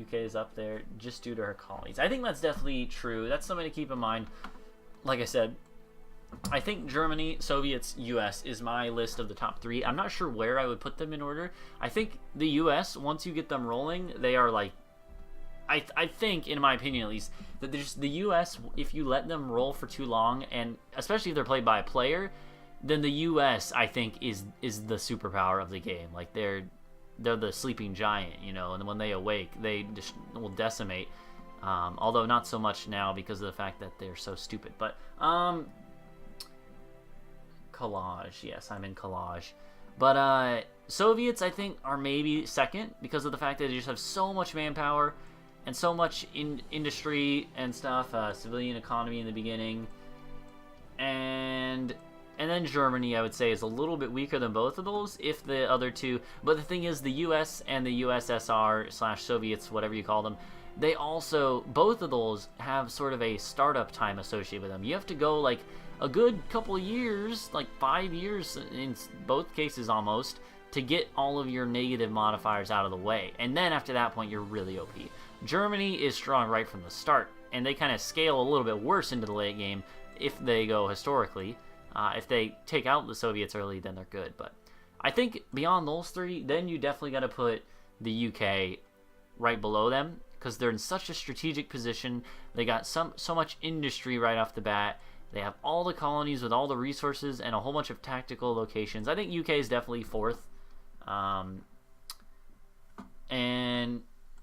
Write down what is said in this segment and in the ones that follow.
UK is up there just due to her colonies. I think that's definitely true. That's something to keep in mind. Like I said, I think Germany, Soviets, US is my list of the top 3. I'm not sure where I would put them in order. I think the US, once you get them rolling, they are like, I think, in my opinion at least, that there's the US, if you let them roll for too long, and especially if they're played by a player, then the US, I think, is the superpower of the game. Like, they're the sleeping giant, you know, and when they awake, they just will decimate. Although not so much now because of the fact that they're so stupid. But, collage. Yes, I'm in collage. But, Soviets, I think, are maybe second because of the fact that they just have so much manpower and so much industry and stuff, civilian economy in the beginning. And then Germany, I would say, is a little bit weaker than both of those, if the other two. But the thing is, the US and the USSR/Soviets, whatever you call them, they also, both of those have sort of a startup time associated with them. You have to go, like, a good couple of years, like 5 years in both cases almost, to get all of your negative modifiers out of the way. And then after that point, you're really OP. Germany is strong right from the start, and they kind of scale a little bit worse into the late game if they go historically. If they take out the Soviets early, then they're good. But I think beyond those 3, then you definitely got to put the UK right below them because they're in such a strategic position. They got so much industry right off the bat. They have all the colonies with all the resources and a whole bunch of tactical locations. I think UK is definitely 4th. And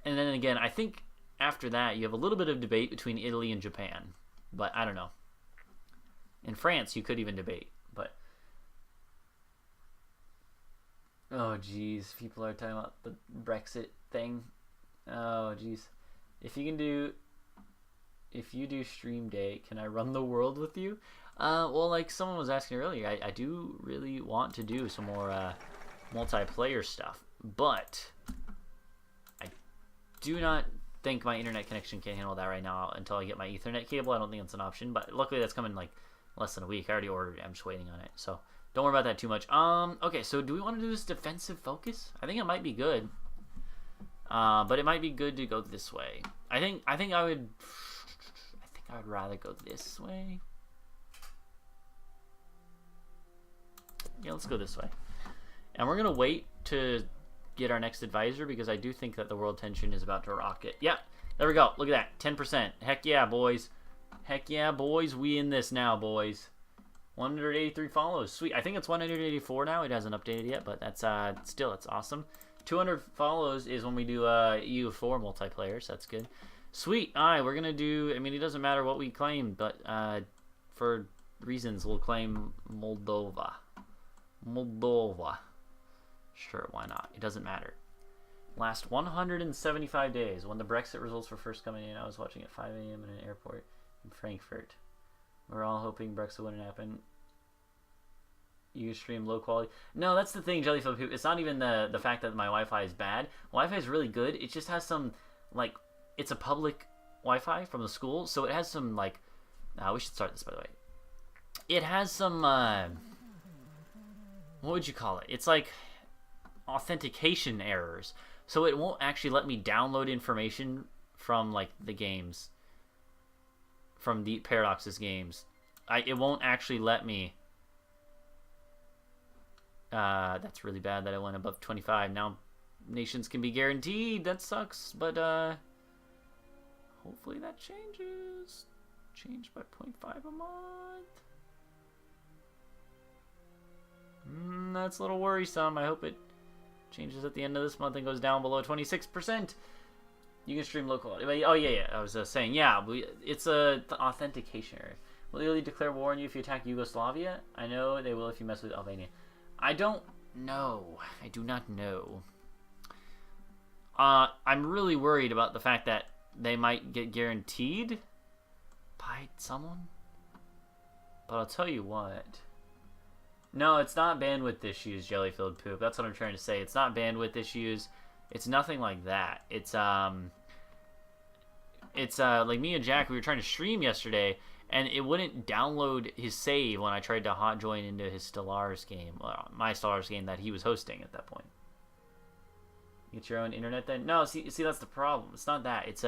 then again, I think after that, you have a little bit of debate between Italy and Japan. But I don't know. In France, you could even debate. But, oh, geez. People are talking about the Brexit thing. Oh, geez. If you do stream day, can I run the world with you? Well, like someone was asking earlier, I do really want to do some more multiplayer stuff. But I do not think my internet connection can handle that right now until I get my Ethernet cable. I don't think it's an option, but luckily that's coming like less than a week. I already ordered it. I'm just waiting on it, so don't worry about that too much. Okay, so do we want to do this defensive focus? I think it might be good, but it might be good to go this way. I think I would rather go this way. Yeah, let's go this way, and we're gonna wait to get our next advisor because I do think that the world tension is about to rocket. Yeah, there we go. Look at that, 10%. Heck yeah, boys. Heck yeah, boys. We in this now, boys. 183 follows. Sweet. I think it's 184 now. It hasn't updated yet, but that's still, it's awesome. 200 follows is when we do EU4 multiplayer, so that's good. Sweet. All right, we're going to do, I mean, it doesn't matter what we claim, but for reasons, we'll claim Moldova. Moldova. Sure, why not? It doesn't matter. Last 175 days. When the Brexit results were first coming in, I was watching at 5 a.m. in an airport in Frankfurt. We're all hoping Brexit wouldn't happen. You stream low quality. No, that's the thing, Jellyfield Poop. It's not even the fact that my Wi-Fi is bad. Wi-Fi is really good. It just has some, like, it's a public Wi-Fi from the school, so it has some, like, we should start this, by the way. It has some, what would you call it? It's like authentication errors. So it won't actually let me download information from, like, the games. From the Paradox's games. It won't actually let me. That's really bad that I went above 25. Now nations can be guaranteed. That sucks, but hopefully that changes. Changed by 0.5 a month. That's a little worrisome. I hope it changes at the end of this month and goes down below 26%. You can stream local. Oh, yeah. I was saying, yeah, it's a authentication error. Will Italy declare war on you if you attack Yugoslavia? I know they will if you mess with Albania. I don't know. I do not know. I'm really worried about the fact that they might get guaranteed by someone. But I'll tell you what. No, it's not bandwidth issues, Jellyfilled Poop. That's what I'm trying to say. It's not bandwidth issues. It's nothing like that. It's like me and Jack, we were trying to stream yesterday, and it wouldn't download his save when I tried to hot join into his Stellaris game, my Stellaris game that he was hosting at that point. Get your own internet then? No, see, that's the problem. It's not that. It's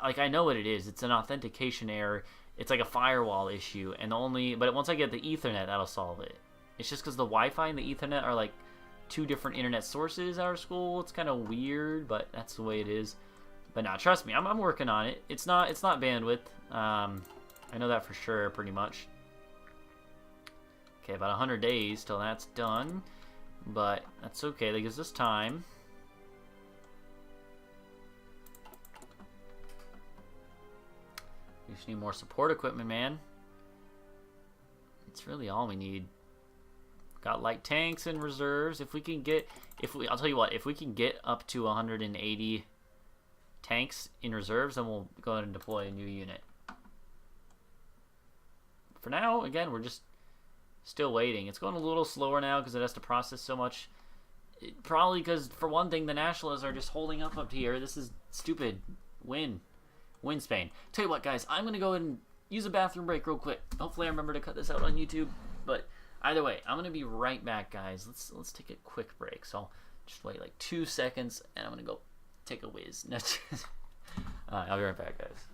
like I know what it is. It's an authentication error. It's like a firewall issue, and but once I get the Ethernet, that'll solve it. It's just because the Wi-Fi and the Ethernet are like two different internet sources at our school. It's kind of weird, but that's the way it is. But now, trust me, I'm working on it. It's not bandwidth. I know that for sure, pretty much. Okay, about 100 days till that's done, but that's okay. That gives us time. We just need more support equipment, man. It's really all we need. Got light tanks and reserves. If we can get, I'll tell you what, if we can get up to 180 tanks in reserves, then we'll go ahead and deploy a new unit. For now, again, we're just still waiting. It's going a little slower now because it has to process so much. Probably because, for one thing, the nationalists are just holding up here. This is stupid. Win Spain. Tell you what, guys, I'm going to go ahead and use a bathroom break real quick. Hopefully I remember to cut this out on YouTube. But either way, I'm going to be right back, guys. Let's take a quick break. So just wait like 2 seconds, and I'm going to go take a whiz. I'll be right back, guys.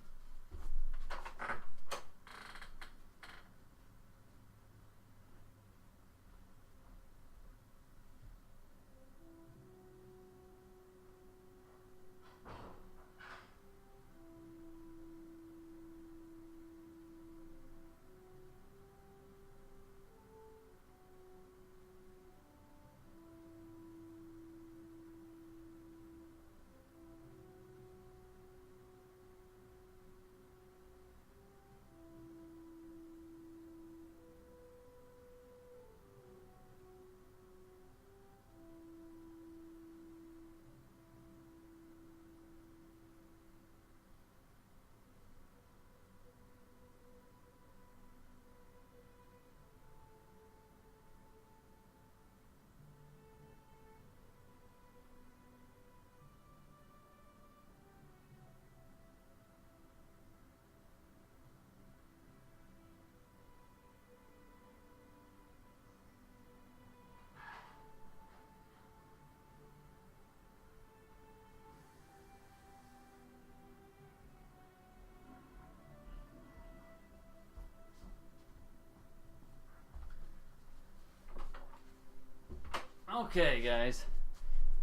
Okay, guys,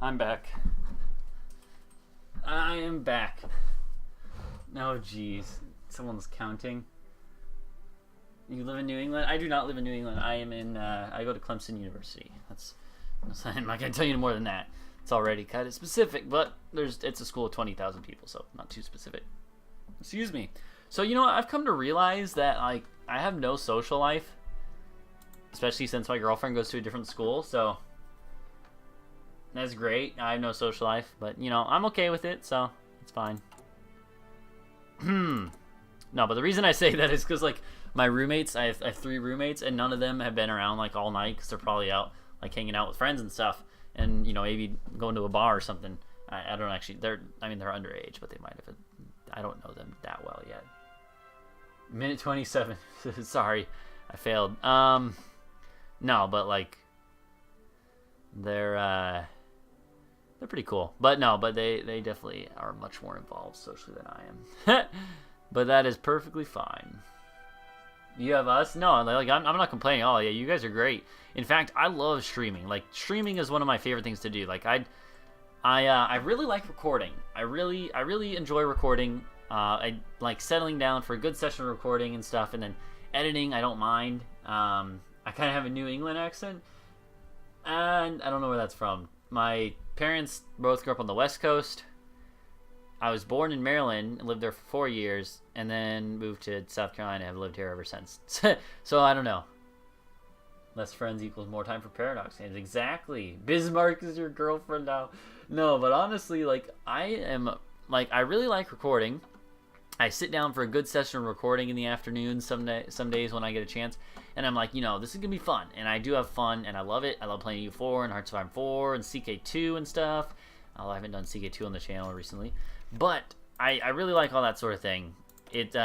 I'm back. I am back. Oh, geez. Someone's counting. You live in New England? I do not live in New England. I am in, I go to Clemson University. I'm not going to tell you more than that. It's already kind of specific, but it's a school of 20,000 people, so not too specific. Excuse me. So, you know what? I've come to realize that, like, I have no social life, especially since my girlfriend goes to a different school, so that's great. I have no social life, but, you know, I'm okay with it, so it's fine. No, but the reason I say that is because, like, my roommates, I have 3 roommates, and none of them have been around, like, all night because they're probably out, like, hanging out with friends and stuff, and, you know, maybe going to a bar or something. I don't actually, they're underage, but they might have, I don't know them that well yet. Minute 27. Sorry, I failed. No, but, like, they're pretty cool. But no, but they definitely are much more involved socially than I am. But that is perfectly fine. You have us? No, like, I'm not complaining. Oh yeah, you guys are great. In fact, I love streaming. Like, streaming is one of my favorite things to do. Like, I really like recording. I really enjoy recording. I like settling down for a good session of recording and stuff, and then editing. I don't mind. I kind of have a New England accent, and I don't know where that's from. My parents both grew up on the West Coast. I was born in Maryland and lived there for 4 years, and then moved to South Carolina. I've lived here ever since. So I don't know. Less friends equals more time for paradox games. Exactly. Bismarck is your girlfriend now. No, but honestly, like, I really like recording. I sit down for a good session of recording in the afternoon some days when I get a chance, and I'm like, you know, this is gonna be fun, and I do have fun, and I love it. I love playing U4 and Hearts of Iron 4 and CK2 and stuff. I haven't done CK2 on the channel recently, but I really like all that sort of thing. It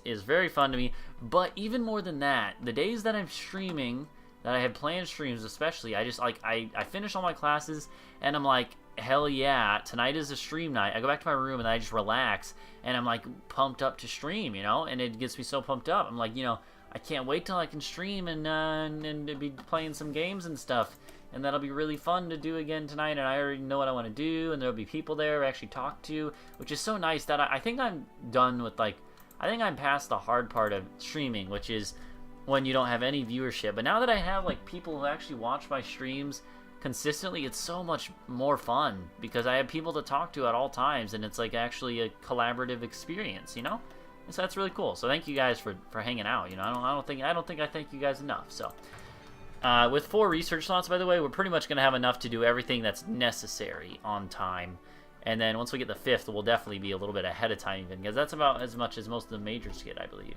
is very fun to me. But even more than that, the days that I'm streaming, that I have planned streams especially, I just, like, I finish all my classes, and I'm like, hell yeah, tonight is a stream night. I go back to my room and I just relax, and I'm like pumped up to stream, you know, and it gets me so pumped up. I'm like, you know, I can't wait till I can stream and be playing some games and stuff, and that'll be really fun to do again tonight. And I already know what I want to do, and there'll be people there I actually talk to, which is so nice. That I think I'm done with, like, I think I'm past the hard part of streaming, which is when you don't have any viewership. But now that I have like people who actually watch my streams consistently, it's so much more fun because I have people to talk to at all times, and it's like actually a collaborative experience, you know. And so that's really cool. So thank you guys for hanging out. You know, I don't think I thank you guys enough. So with 4 research slots, by the way, we're pretty much gonna have enough to do everything that's necessary on time. And then once we get the 5th, we'll definitely be a little bit ahead of time even, because that's about as much as most of the majors get, I believe.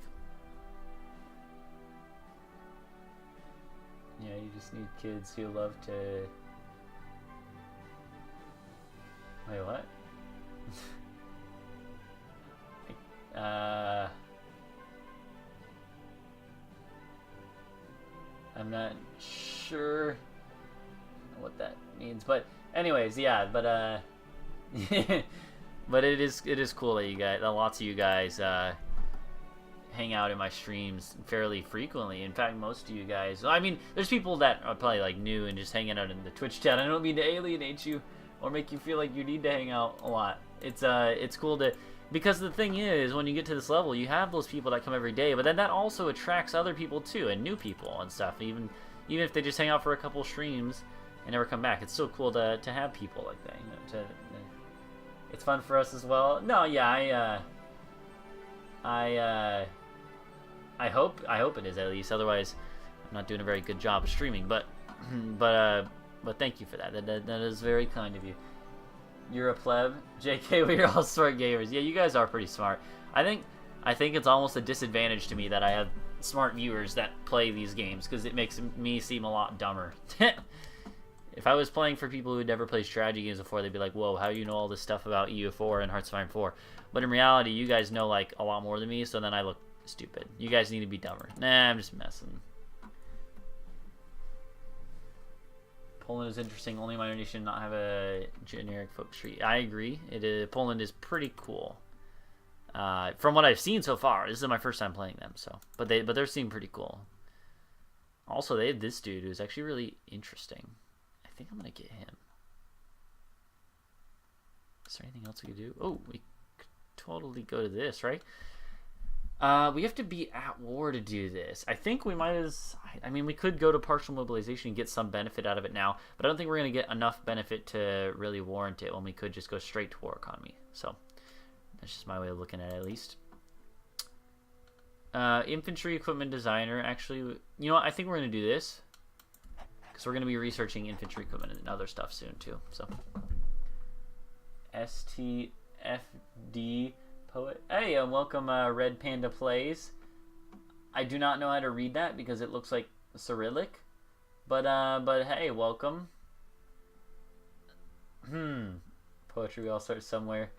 Yeah, you just need kids who love to... Wait, what? I'm not sure what that means, but anyways, yeah, but but it is cool that lots of you guys hang out in my streams fairly frequently. In fact, most of you guys, I mean, there's people that are probably like new and just hanging out in the Twitch chat. I don't mean to alienate you or make you feel like you need to hang out a lot. It's cool to, because the thing is, when you get to this level, you have those people that come every day, but then that also attracts other people too, and new people and stuff. Even if they just hang out for a couple streams and never come back, it's so cool to have people like that. You know, it's fun for us as well. No, yeah, I hope it is, at least. Otherwise, I'm not doing a very good job of streaming. But thank you for that. That is very kind of you. You're a pleb, JK. We're all smart gamers. Yeah, you guys are pretty smart. I think it's almost a disadvantage to me that I have smart viewers that play these games, because it makes me seem a lot dumber. If I was playing for people who never played strategy games before, they'd be like, "Whoa, how do you know all this stuff about EU4 and Hearts of 4?" But in reality, you guys know like a lot more than me, so then I look stupid. You guys need to be dumber. Nah, I'm just messing. Poland is interesting. Only minor nation not have a generic folk street. I agree. Poland is pretty cool. From what I've seen so far, this is my first time playing them. So, but they seem pretty cool. Also, they have this dude who's actually really interesting. I think I'm gonna get him. Is there anything else we could do? Oh, we could totally go to this, right? We have to be at war to do this. I think we might as... I mean, we could go to partial mobilization and get some benefit out of it now, but I don't think we're going to get enough benefit to really warrant it when we could just go straight to war economy. So, that's just my way of looking at it, at least. Infantry equipment designer. Actually, you know what? I think we're going to do this, because we're going to be researching infantry equipment and other stuff soon, too. So, STFD... Poet. Hey, and welcome, Red Panda Plays. I do not know how to read that because it looks like Cyrillic, but hey, welcome. Poetry, we all start somewhere.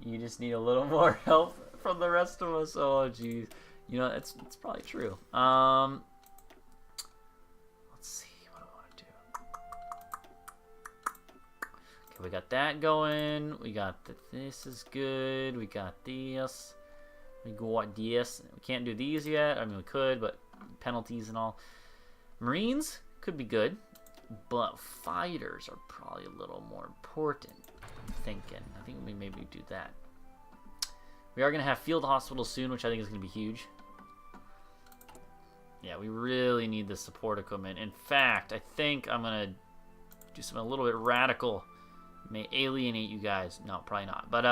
You just need a little more help from the rest of us. Oh, geez, you know it's probably true. Let's see what I want to do. Okay, we got that going. We got this is good. We got this. We got this. We can't do these yet. I mean, we could, but penalties and all. Marines could be good, but fighters are probably a little more important. I'm thinking. I think we maybe do that. We are going to have field hospitals soon, which I think is going to be huge. Yeah, we really need the support equipment. In fact, I think I'm going to do something a little bit radical. May alienate you guys. No, probably not. But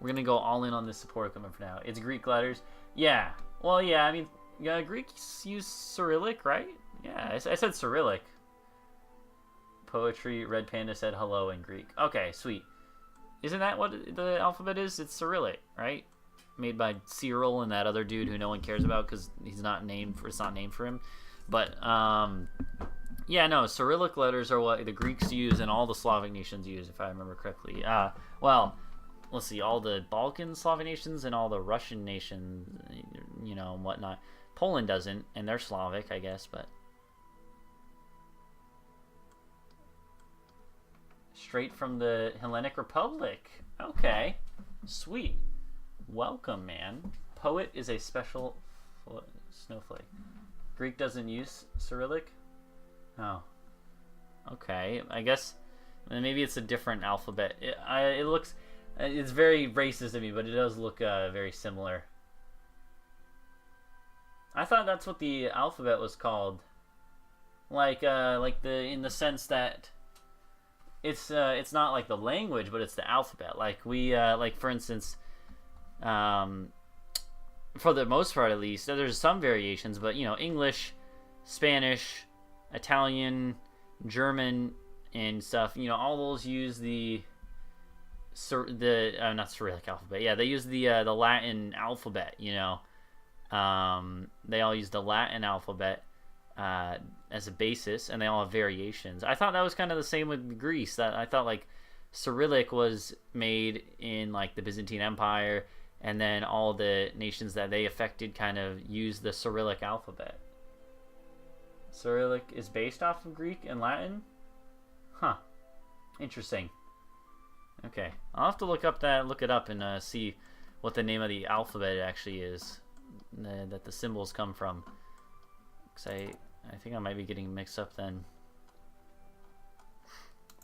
we're gonna go all in on this support equipment for now. It's Greek letters. Yeah. Well, yeah. I mean, yeah, Greeks use Cyrillic, right? Yeah, I said Cyrillic. Poetry. Red Panda said hello in Greek. Okay, sweet. Isn't that what the alphabet is? It's Cyrillic, right? Made by Cyril and that other dude who no one cares about because he's not named for. It's not named for him. But yeah, no, Cyrillic letters are what the Greeks use and all the Slavic nations use, if I remember correctly. Well, let's see, all the Balkan Slavic nations and all the Russian nations, you know, and whatnot. Poland doesn't, and they're Slavic, I guess, but... Straight from the Hellenic Republic. Okay. Sweet. Welcome, man. Poet is a special snowflake. Greek doesn't use Cyrillic? Oh. Okay. I guess maybe it's a different alphabet. It looks... It's very racist of me, but it does look very similar. I thought that's what the alphabet was called. Like in the sense that it's not like the language, but it's the alphabet. Like like for instance, for the most part at least, there's some variations, but you know, English, Spanish, Italian, German, and stuff. You know, all those use the not Cyrillic alphabet. Yeah, they use the Latin alphabet. You know, they all use the Latin alphabet as a basis, and they all have variations. I thought that was kind of the same with Greece. That I thought like Cyrillic was made in like the Byzantine Empire, and then all the nations that they affected kind of used the Cyrillic alphabet. Cyrillic is based off of Greek and Latin? Huh. Interesting. Okay. I'll have to look it up and see what the name of the alphabet actually is that the symbols come from. Because I think I might be getting mixed up then.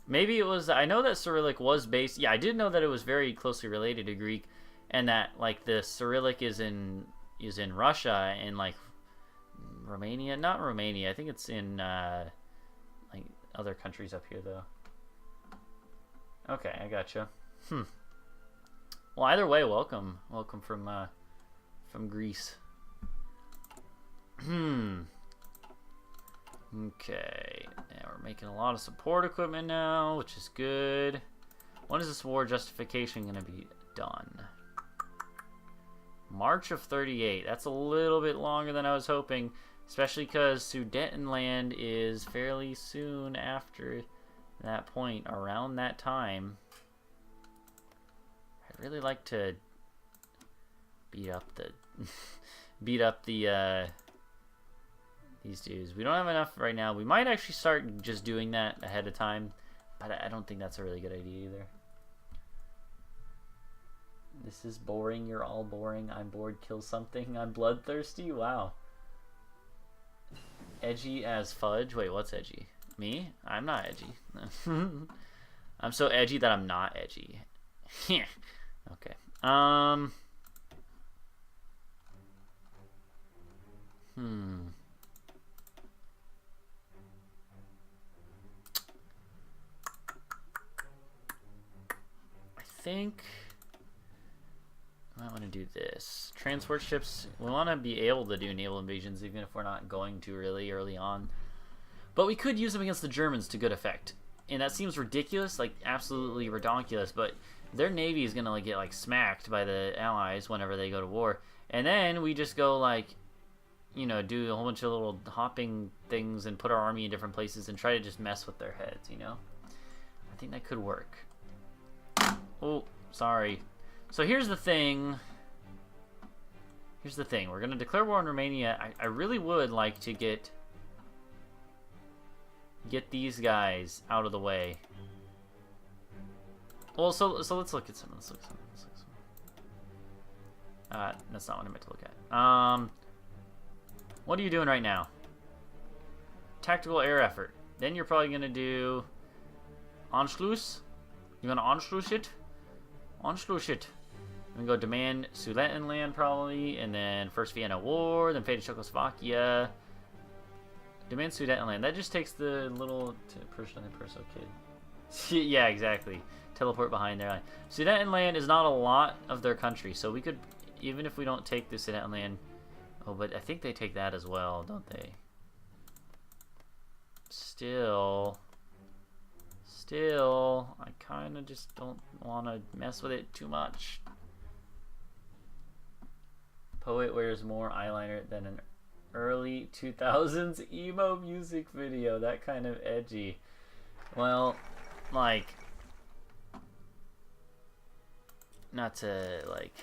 Maybe it was... I know that Cyrillic was based... Yeah, I did know that it was very closely related to Greek, and that like the Cyrillic is in Russia and like Romania. Not Romania. I think it's in like other countries up here though. Okay, I gotcha. Well, either way, welcome from Greece. Okay, yeah, we're making a lot of support equipment now, which is good. When is this war justification going to be done? March of 38. That's a little bit longer than I was hoping, especially because Sudetenland is fairly soon after that point, around that time. I'd really like to beat up the these dudes. We don't have enough right now. We might actually start just doing that ahead of time, but I don't think that's a really good idea either. This is boring. You're all boring. I'm bored. Kill something. I'm bloodthirsty. Wow. Edgy as fudge. Wait, what's edgy? Me? I'm not edgy. I'm so edgy that I'm not edgy. Okay. I think I might want to do this. Transport ships. We want to be able to do naval invasions even if we're not going to really early on. But we could use them against the Germans to good effect. And that seems ridiculous, like absolutely redonkulous, but their navy is going to like get like smacked by the Allies whenever they go to war. And then we just go like, you know, do a whole bunch of little hopping things and put our army in different places and try to just mess with their heads, you know? I think that could work. Oh, sorry. So here's the thing. We're going to declare war on Romania. I really would like to get these guys out of the way. Well, so let's look at some. That's not what I meant to look at. What are you doing right now? Tactical air effort. Then you're probably gonna do Anschluss. You're gonna Anschluss it. I'm gonna go demand Sudetenland probably, and then First Vienna War, then fate of Czechoslovakia. Demand Sudetenland. That just takes the little Persian and Perso kid. Yeah, exactly. Teleport behind their line. Sudetenland is not a lot of their country, so we could, even if we don't take the Sudetenland. Oh, but I think they take that as well, don't they? Still, I kind of just don't want to mess with it too much. Poet wears more eyeliner than an early 2000s emo music video. That kind of edgy. Well, like, not to like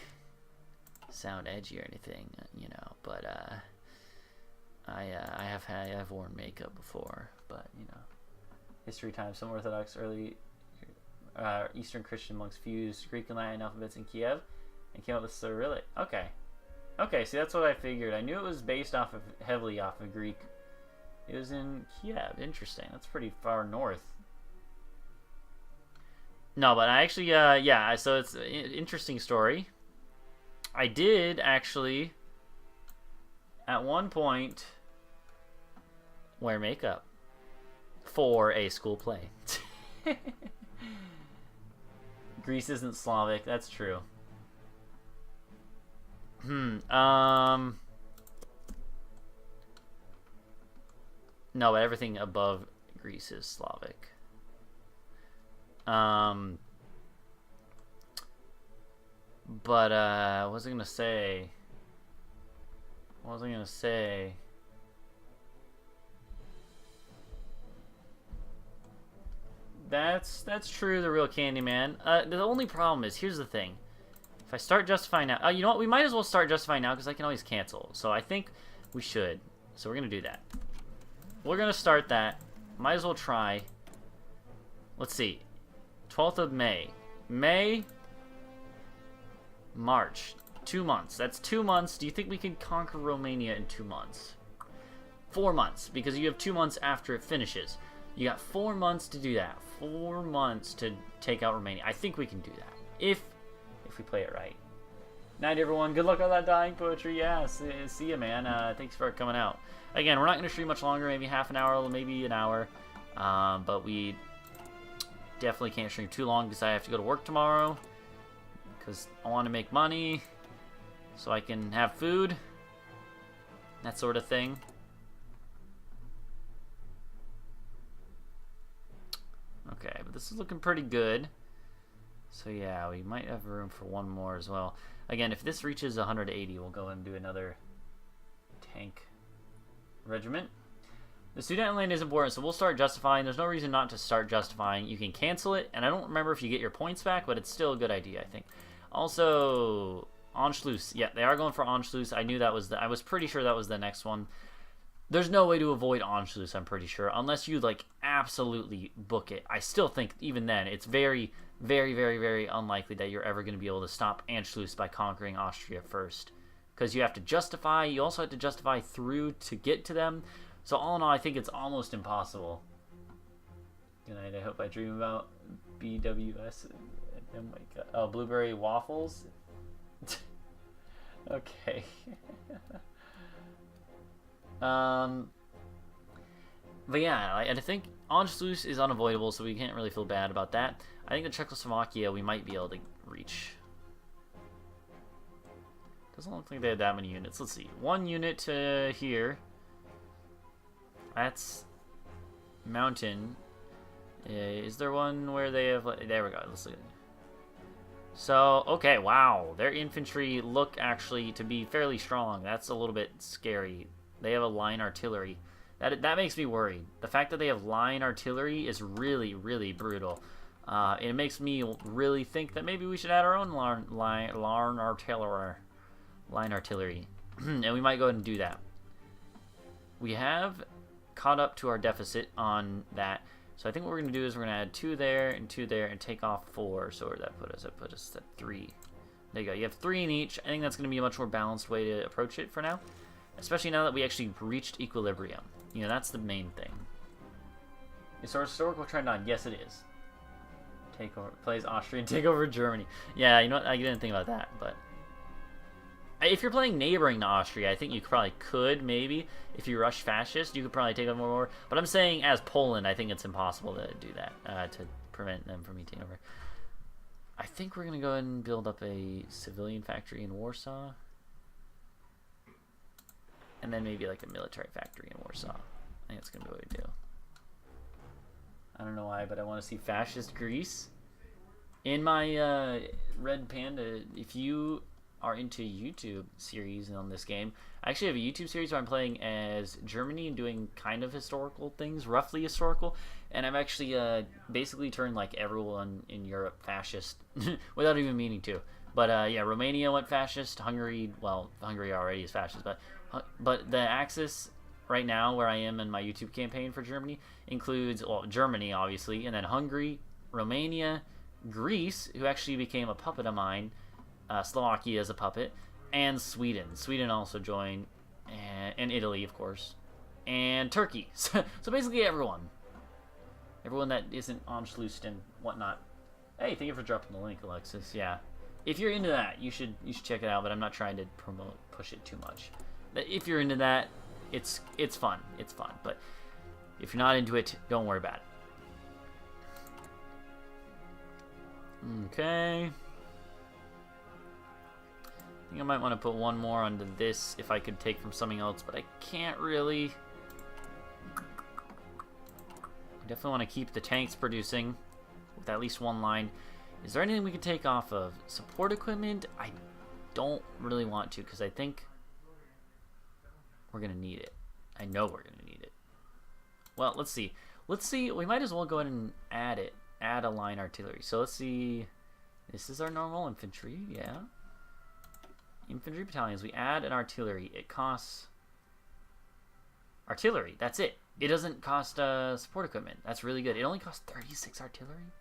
sound edgy or anything, you know, but I have worn makeup before, but you know, history time. Some Orthodox early Eastern Christian monks fused Greek and Latin alphabets in Kiev and came up with Cyrillic. Okay. Okay, see, that's what I figured. I knew it was based heavily off of Greek. It was in Kiev. Interesting. That's pretty far north. No, but I actually, yeah, so it's an interesting story. I did actually, at one point, wear makeup for a school play. Greece isn't Slavic. That's true. No, but everything above Greece is Slavic. But what was I gonna say? What was I gonna say? That's true, the real Candyman. The only problem is, here's the thing. If I start justifying now, you know what? We might as well start justifying now because I can always cancel. So I think we should. So we're gonna do that. We're gonna start that. Might as well try. Let's see. 12th of May. March. 2 months. That's 2 months. Do you think we can conquer Romania in 2 months? 4 months, because you have 2 months after it finishes. You got 4 months to do that. 4 months to take out Romania. I think we can do that. If we play it right. Night, everyone. Good luck on that dying poetry. Yeah, see ya, man. Thanks for coming out. Again, we're not going to stream much longer. Maybe half an hour, maybe an hour. But we definitely can't stream too long because I have to go to work tomorrow. Because I want to make money so I can have food. That sort of thing. Okay, but this is looking pretty good. So yeah, we might have room for one more as well. Again, if this reaches 180, we'll go and do another tank regiment. The student land is important, so we'll start justifying. There's no reason not to start justifying. You can cancel it, and I don't remember if you get your points back, but it's still a good idea, I think. Also, Anschluss. Yeah, they are going for Anschluss. I knew that was I was pretty sure that was the next one. There's no way to avoid Anschluss, I'm pretty sure, unless you, like, absolutely book it. I still think, even then, it's very, very, very, very unlikely that you're ever going to be able to stop Anschluss by conquering Austria first. Because you have to justify, you also have to justify through to get to them. So all in all, I think it's almost impossible. Good night, I hope I dream about BWS. Oh, blueberry waffles? Okay. But yeah, I think Anschluss is unavoidable, so we can't really feel bad about that. I think the Czechoslovakia we might be able to reach. Doesn't look like they have that many units. Let's see. 1 unit to here. That's mountain. Is there one where they have... There we go. Let's look at it. So, okay, wow. Their infantry look actually to be fairly strong. That's a little bit scary. They have a line artillery. That makes me worried. The fact that they have line artillery is really, really brutal. It makes me really think that maybe we should add our own line artillery. And we might go ahead and do that. We have caught up to our deficit on that. So I think what we're going to do is we're going to add 2 there and 2 there and take off 4. So where did that put us? That put us at 3. There you go. You have 3 in each. I think that's going to be a much more balanced way to approach it for now. Especially now that we actually reached equilibrium. You know, that's the main thing. Is our historical trend on? Yes, it is. Takeover. Plays Austria and take over Germany. Yeah, you know what? I didn't think about that, but... If you're playing neighboring to Austria, I think you probably could, maybe. If you rush fascist, you could probably take over more. But I'm saying, as Poland, I think it's impossible to do that, to prevent them from taking over. I think we're going to go ahead and build up a civilian factory in Warsaw. And then maybe like a military factory in Warsaw. I think that's going to be what we do. I don't know why, but I want to see fascist Greece. In my Red Panda, if you are into YouTube series on this game, I actually have a YouTube series where I'm playing as Germany and doing kind of historical things, roughly historical. And I've actually basically turned like everyone in Europe fascist without even meaning to. But yeah, Romania went fascist. Hungary, well, Hungary already is fascist, but the axis right now where I am in my YouTube campaign for Germany includes, well, Germany obviously, and then Hungary, Romania, Greece, who actually became a puppet of mine, Slovakia is a puppet, and Sweden. Sweden also joined, and Italy, of course, and Turkey. So basically everyone that isn't Anschlussed and whatnot. Hey, thank you for dropping the link, Alexis. Yeah, if you're into that, you should check it out. But I'm not trying to push it too much. If you're into that, it's fun. It's fun. But if you're not into it, don't worry about it. Okay. I think I might want to put one more onto this if I could take from something else, but I can't really. I definitely want to keep the tanks producing with at least one line. Is there anything we can take off of? Support equipment? I don't really want to, because I think we're going to need it. I know we're going to need it. Well, let's see. We might as well go ahead and add it. Add a line artillery. So let's see. This is our normal infantry, yeah. Infantry battalions. We add an artillery. It costs artillery. That's it. It doesn't cost support equipment. That's really good. It only costs 36 artillery.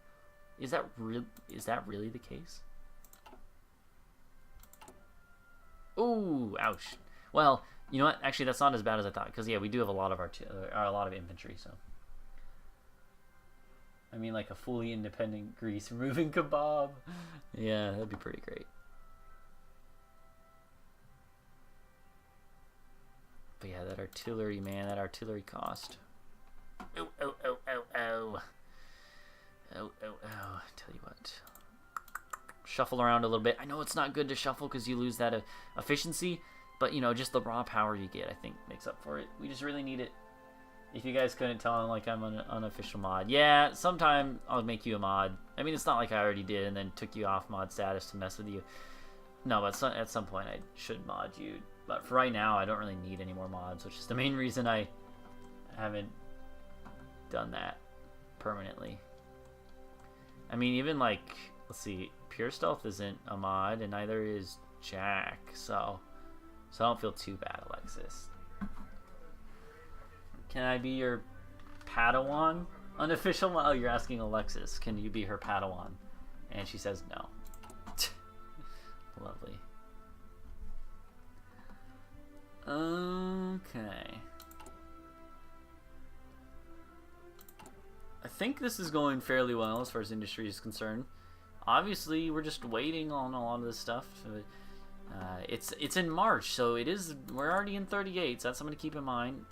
Is that really the case? Ooh, ouch. Well, you know what? Actually, that's not as bad as I thought. Because yeah, we do have a lot of infantry. So. I mean, like a fully independent Greece removing kebab. Yeah, that'd be pretty great. But yeah, that artillery, man, that artillery cost. Oh, oh, oh, oh, oh. Oh, oh, oh. Tell you what. Shuffle around a little bit. I know it's not good to shuffle because you lose that efficiency. But, you know, just the raw power you get, I think, makes up for it. We just really need it. If you guys couldn't tell, like, I'm an unofficial mod. Yeah, sometime I'll make you a mod. I mean, it's not like I already did and then took you off mod status to mess with you. No, but at some point I should mod you. But for right now, I don't really need any more mods, which is the main reason I haven't done that permanently. I mean, even, like, let's see, Pure Stealth isn't a mod, and neither is Jack, so I don't feel too bad, Alexis. Can I be your Padawan? Unofficial? Oh, you're asking Alexis. Can you be her Padawan? And she says no. Lovely. Okay. I think this is going fairly well as far as industry is concerned. Obviously, we're just waiting on a lot of this stuff. It's in March, so we're already in 38, so that's something to keep in mind.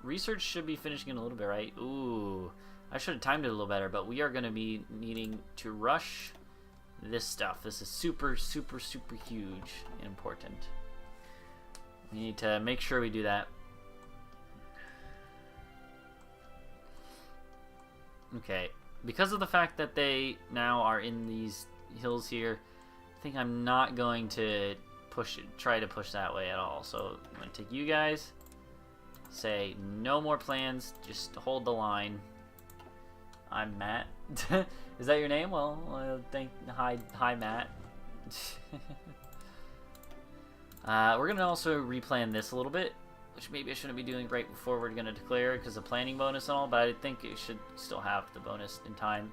Research should be finishing in a little bit, right? Ooh, I should have timed it a little better, but we are going to be needing to rush this stuff. This is super, super, super huge and important. We need to make sure we do that. Okay, because of the fact that they now are in these hills here, I think I'm not going to try to push that way at all. So I'm going to take you guys. Say no more plans, just hold the line. I'm Matt. Is that your name? Well, hi Matt. We're gonna also replan this a little bit, which maybe I shouldn't be doing right before we're gonna declare because of planning bonus and all, but I think it should still have the bonus in time.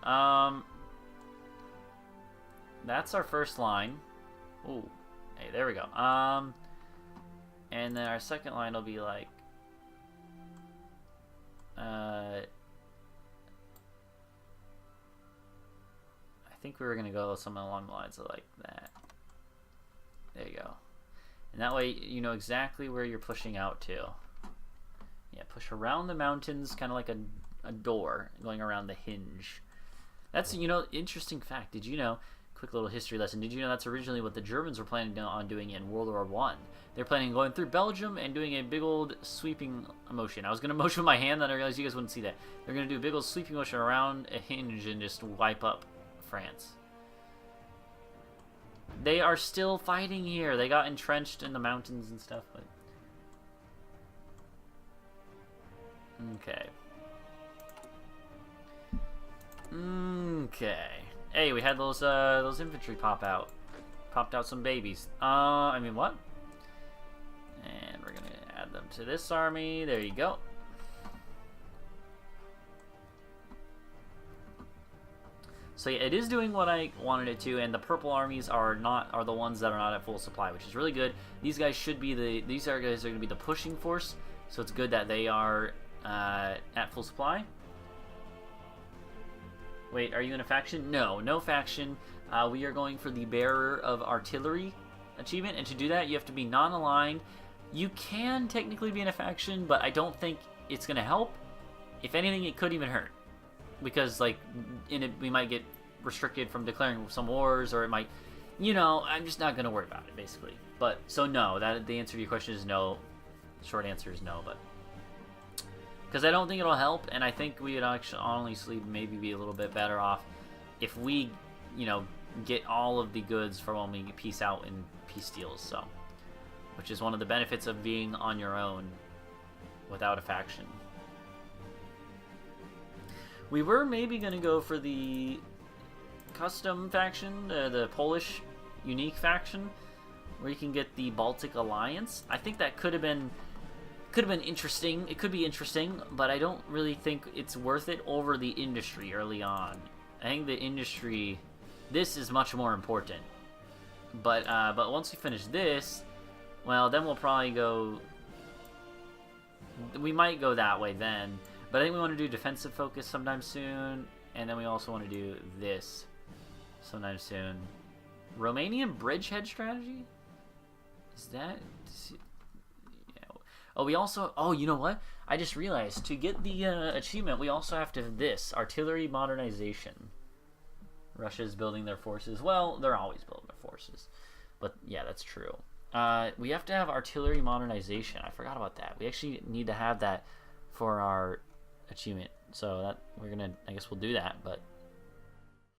That's our first line. Ooh, hey, there we go. And then our second line will be like. I think we were gonna go something along the lines of like that. There you go. And that way you know exactly where you're pushing out to. Yeah, push around the mountains, kind of like a door going around the hinge. That's, you know, interesting fact. Did you know, quick little history lesson, did you know that's originally what the Germans were planning on doing in World War I? They're planning on going through Belgium and doing a big old sweeping motion. I was going to motion with my hand, then I realized you guys wouldn't see that. They're going to do a big old sweeping motion around a hinge and just wipe up France. They are still fighting here. They got entrenched in the mountains and stuff, but... Okay. Okay. Hey, we had those infantry pop out. Popped out some babies. I mean, what? And we're gonna add them to this army. There you go. So yeah, it is doing what I wanted it to, and the purple armies are the ones that are not at full supply, which is really good. These guys should be these guys are going to be the pushing force, so it's good that they are at full supply. Wait, are you in a faction? No, no faction. We are going for the bearer of artillery achievement, and to do that, you have to be non-aligned. You can technically be in a faction, but I don't think it's going to help. If anything, it could even hurt. Because, like, we might get restricted from declaring some wars, or it might, you know, I'm just not going to worry about it, basically. But, so no, the answer to your question is no. Short answer is no, but... Because I don't think it'll help, and I think we would actually honestly maybe be a little bit better off if we, you know, get all of the goods for when we peace out in peace deals, so... Which is one of the benefits of being on your own without a faction. We were maybe going to go for the custom faction, the Polish unique faction, where you can get the Baltic Alliance. I think that could have been interesting. It could be interesting, but I don't really think it's worth it over the industry early on. I think the industry, this is much more important. But once we finish this, well, then we'll probably go... We might go that way then. But I think we want to do defensive focus sometime soon. And then we also want to do this sometime soon. Romanian bridgehead strategy? Is that... Yeah. Oh, we also... Oh, you know what? I just realized. To get the achievement, we also have to... This. Artillery modernization. Russia's building their forces. Well, they're always building their forces. But, yeah, that's true. We have to have artillery modernization. I forgot about that. We actually need to have that for our achievement. So that we're gonna, I guess we'll do that, but